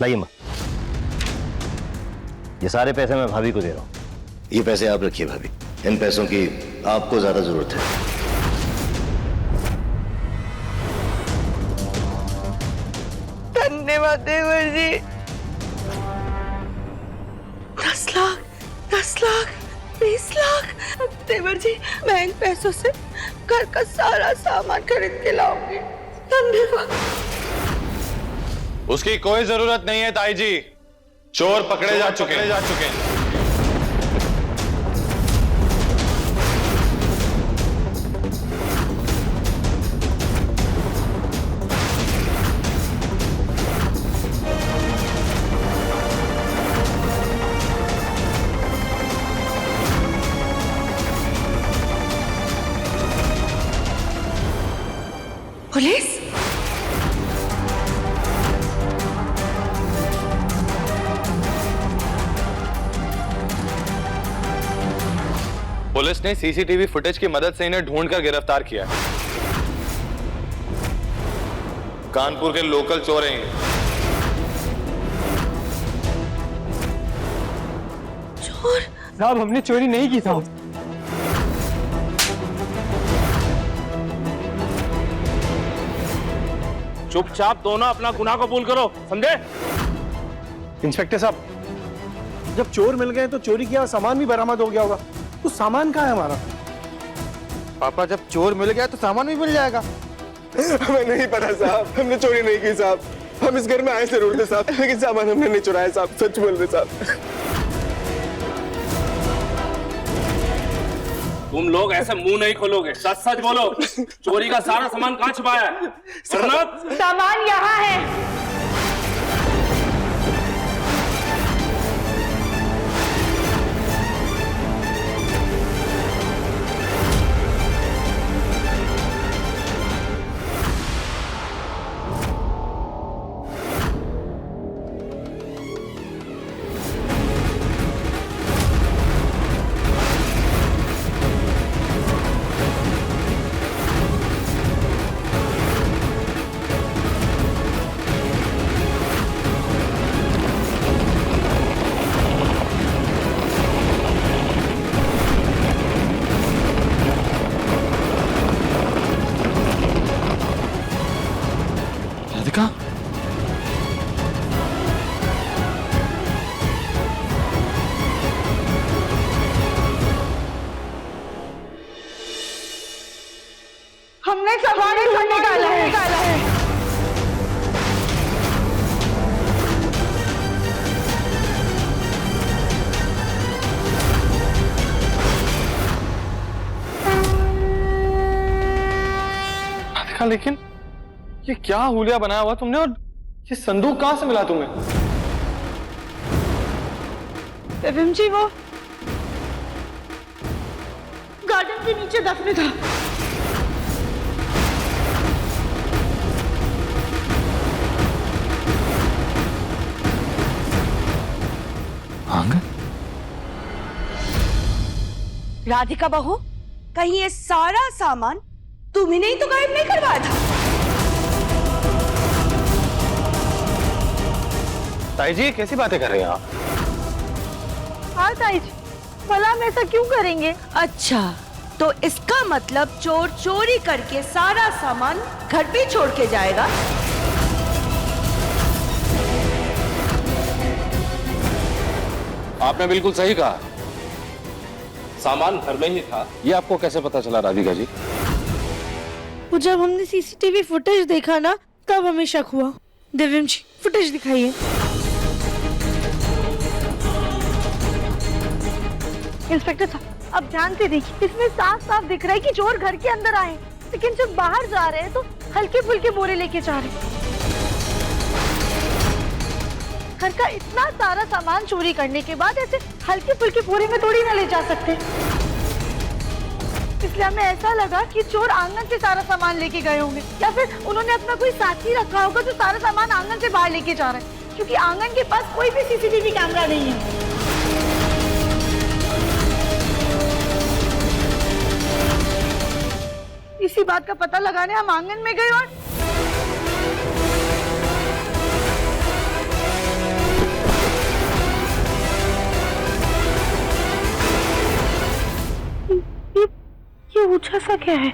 लाइए माँ, ये सारे पैसे मैं भाभी को दे रहा हूँ। ये पैसे आप रखिए भाभी, इन पैसों की आपको ज्यादा जरूरत है। धन्यवाद देवर जी। 10 लाख, 10 लाख, 20 लाख। देवर जी, मैं इन पैसों से घर का सारा सामान खरीद के लाऊंगी। धन्यवाद। उसकी कोई जरूरत नहीं है ताई जी, चोर पकड़े जा चुके हैं। पुलिस? पुलिस ने सीसीटीवी फुटेज की मदद से इन्हें ढूंढकर गिरफ्तार किया है। कानपुर के लोकल चोर हैं ये। चोर? साहब, हमने चोरी नहीं की था। चुपचाप दोनों अपना गुनाह कबूल करो, समझे? इंस्पेक्टर साहब, जब चोर मिल गए तो चोरी किया सामान भी बरामद हो गया होगा, तो सामान कहाँ है हमारा? पापा, जब चोर मिल गया तो सामान भी मिल जाएगा। हमें नहीं पता साहब, हमने चोरी नहीं की साहब। हम इस घर में आए जरूर थे साहब, लेकिन सामान हमने नहीं चुराया साहब, सच बोल रहे साहब। तुम लोग ऐसे मुंह नहीं खोलोगे, सच सच बोलो। चोरी का सारा सामान कहाँ छुपाया है? सामान यहाँ है। राधिका, हमने सामान तो निकाला है। राधिका, लेकिन ये क्या हुलिया बनाया हुआ तुमने, और ये संदूक कहां से मिला तुम्हें? एवं जी, वो गार्डन के नीचे दफन था। आंगन? राधिका बहू, कहीं ये सारा सामान तुम्ही नहीं तो गायब नहीं करवाया था? ताई जी, कैसी बातें कर रहे हैं आप? हाँ ताई जी, भला हम ऐसा क्यों करेंगे? अच्छा, तो इसका मतलब चोर चोरी करके सारा सामान घर पे छोड़ के जाएगा? आपने बिल्कुल सही कहा, सामान घर में ही था। ये आपको कैसे पता चला राधिका जी? वो जब हमने सीसीटीवी फुटेज देखा ना, तब हमें शक हुआ। दिव्यम जी, फुटेज दिखाइए। इंस्पेक्टर साहब, अब ध्यान से देखिए, इसमें साफ साफ दिख रहा है कि चोर घर के अंदर आए, लेकिन जब बाहर जा रहे हैं तो हल्के फुल्के बोरे लेके जा रहे हैं। घर का इतना सारा सामान चोरी करने के बाद ऐसे हल्के फुल्के बोरे में थोड़ी ना ले जा सकते। इसलिए हमें ऐसा लगा कि चोर आंगन से सारा सामान लेके गए होंगे, या फिर उन्होंने अपना कोई साथी रखा होगा जो सारा सामान आंगन से बाहर लेके जा रहा है, क्योंकि आंगन के पास कोई भी सीसीटीवी कैमरा नहीं है। इसी बात का पता लगाने हम आंगन में गए और ये ऊंचा सा क्या है?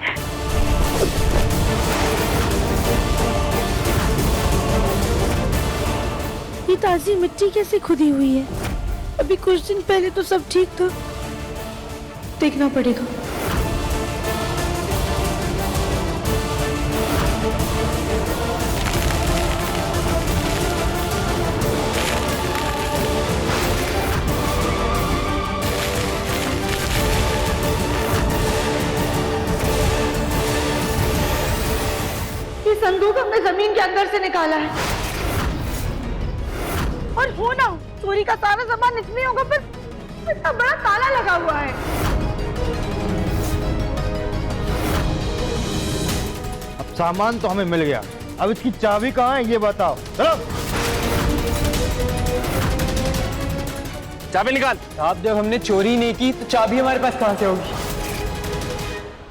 ये ताजी मिट्टी कैसे खुदी हुई है? अभी कुछ दिन पहले तो सब ठीक था। देखना पड़ेगा। ये संदूक हमने जमीन के अंदर से निकाला है और हो ना हो, चोरी का सारा सामान इसमें होगा, पर इतना बड़ा ताला लगा हुआ है। अब सामान तो हमें मिल गया, अब इसकी चाबी कहाँ है ये बताओ। चलो चाबी निकाल। साहब जब हमने चोरी नहीं की तो चाबी हमारे पास कहाँ से होगी?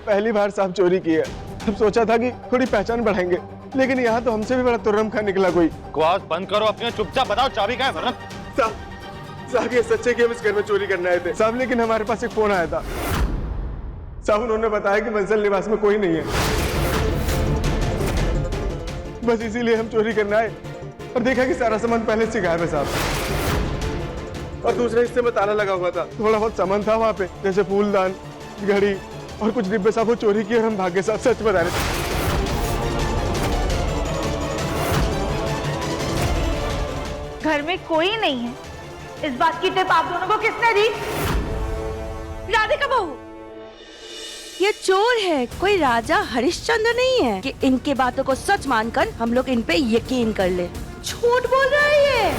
पहली बार साहब चोरी की है। हम सोचा था कि थोड़ी पहचान बढ़ाएंगे, लेकिन यहाँ तो हमसे भी बड़ा तुर्रम खा निकला कोई। बकवास बंद करो अपने, चुपचाप बताओ चाबी कहाँ है वरना। साहब ये सच्चे कि हम इस घर में चोरी करने आए थे साहब, लेकिन हमारे पास एक फोन आया था साहब, उन्होंने बताया कि मंजिल निवास में कोई नहीं है। बस इसीलिए हम चोरी करने आए और देखा कि सारा सामान पहले से गायब है साहब, और दूसरे हिस्से में ताला लगा हुआ था। थोड़ा बहुत सामान था वहाँ पे, जैसे फूलदान, घड़ी और कुछ डिब्बे साहब, वो चोरी किए और हम भागे साहब, सच बता रहे। घर में कोई नहीं है, इस बात की टिप आप दोनों को किसने दी? राधिका बहू, ये चोर है, कोई राजा हरिश्चंद्र नहीं है कि इनके बातों को सच मानकर हम लोग इन पे यकीन कर ले। झूठ बोल रहा है ये।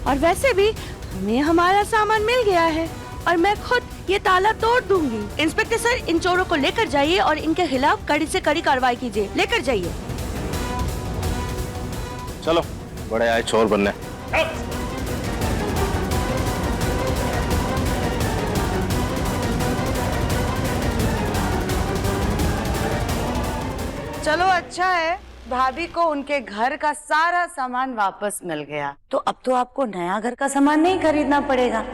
और वैसे भी हमें हमारा सामान मिल गया है और मैं खुद ये ताला तोड़ दूंगी। इंस्पेक्टर सर, इन चोरों को लेकर जाइए और इनके खिलाफ कड़ी से कड़ी कार्रवाई कीजिए। लेकर जाइए। चलो, बड़े आए चोर बनने। चलो अच्छा है, भाभी को उनके घर का सारा सामान वापस मिल गया, तो अब तो आपको नया घर का सामान नहीं खरीदना पड़ेगा।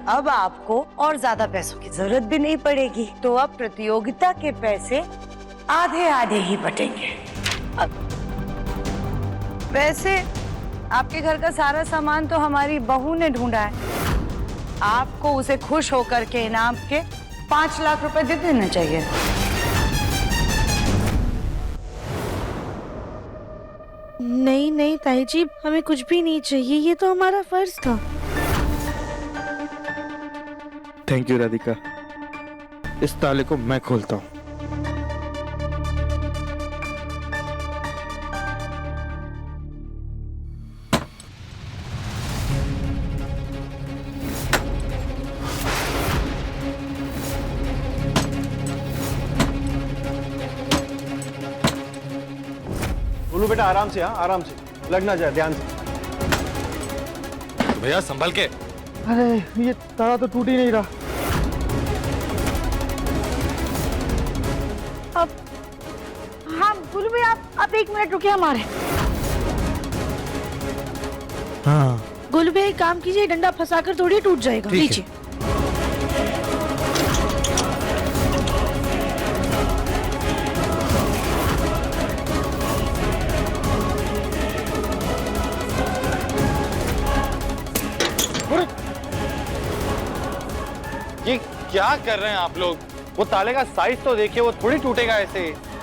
अब आपको और ज्यादा पैसों की जरूरत भी नहीं पड़ेगी, तो अब प्रतियोगिता के पैसे आधे आधे ही बटेंगे। अब वैसे आपके घर का सारा सामान तो हमारी बहू ने ढूंढा है, आपको उसे खुश होकर के इनाम के 5 लाख रुपए दे देना चाहिए। नहीं नहीं ताई जी, हमें कुछ भी नहीं चाहिए, ये तो हमारा फर्ज था। थैंक यू राधिका, इस ताले को मैं खोलता हूँ। बोलो बेटा, आराम से, हाँ आराम से, लग ना जाए, ध्यान से। भैया संभल के। अरे ये ताला तो टूट ही नहीं रहा। अब हाँ गुरु भैया, आप 1 मिनट रुकिए हमारे। हाँ गोलू भैया एक काम कीजिए, डंडा फंसाकर थोड़ी टूट जाएगा। ठीक है। लीजिए। ये क्या कर रहे हैं आप लोग? वो ताले का साइज तो देखिए, वो थोड़ी टूटेगा ऐसे।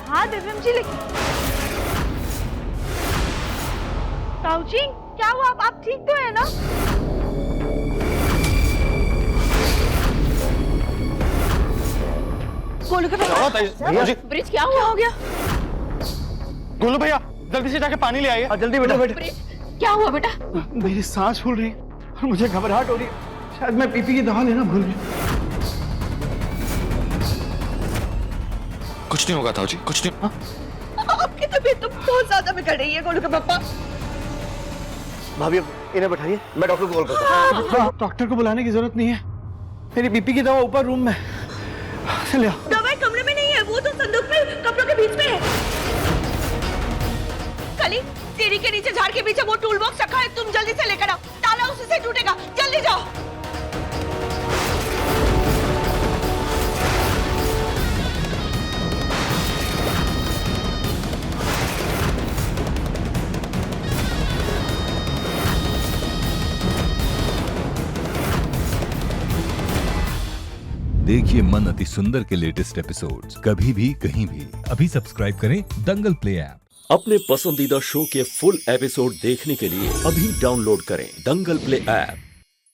हाँ दिव्यम जी, लेकिन ताऊ जी क्या हुआ? आप ठीक तो है ना? गोलू के भैया जी, ब्रिज क्या हुआ? हो गया? गोलू भैया जल्दी से जाके पानी ले आइए। जल्दी बेटा। क्या हुआ बेटा? मेरी सांस फूल रही है और मुझे घबराहट हो रही है, शायद मैं पीपी की दवा लेना भूल गया। कुछ नहीं होगा ताऊ जी, कुछ नहीं। आपकी तबीयत तो बहुत ज्यादा बिगड़ रही है गोलू के पापा। भाभी अब इन्हें बैठाइए, मैं डॉक्टर को कॉल करता हूँ। डॉक्टर को बुलाने की जरूरत नहीं है, मेरी बीपी की दवा ऊपर रूम में। चलिए दवाई कमरे में नहीं है, वो तो संदूक में कपड़ों के बीच में है। कली, सीढ़ी के नीचे झाड़ के पीछे वो टूल बॉक्स रखा है, तुम जल्दी से लेकर आओ, ताला उसी से टूटेगा, जल्दी जाओ। देखिए मन अति सुंदर के लेटेस्ट एपिसोड्स कभी भी कहीं भी। अभी सब्सक्राइब करें दंगल प्ले ऐप। अपने पसंदीदा शो के फुल एपिसोड देखने के लिए अभी डाउनलोड करें दंगल प्ले ऐप।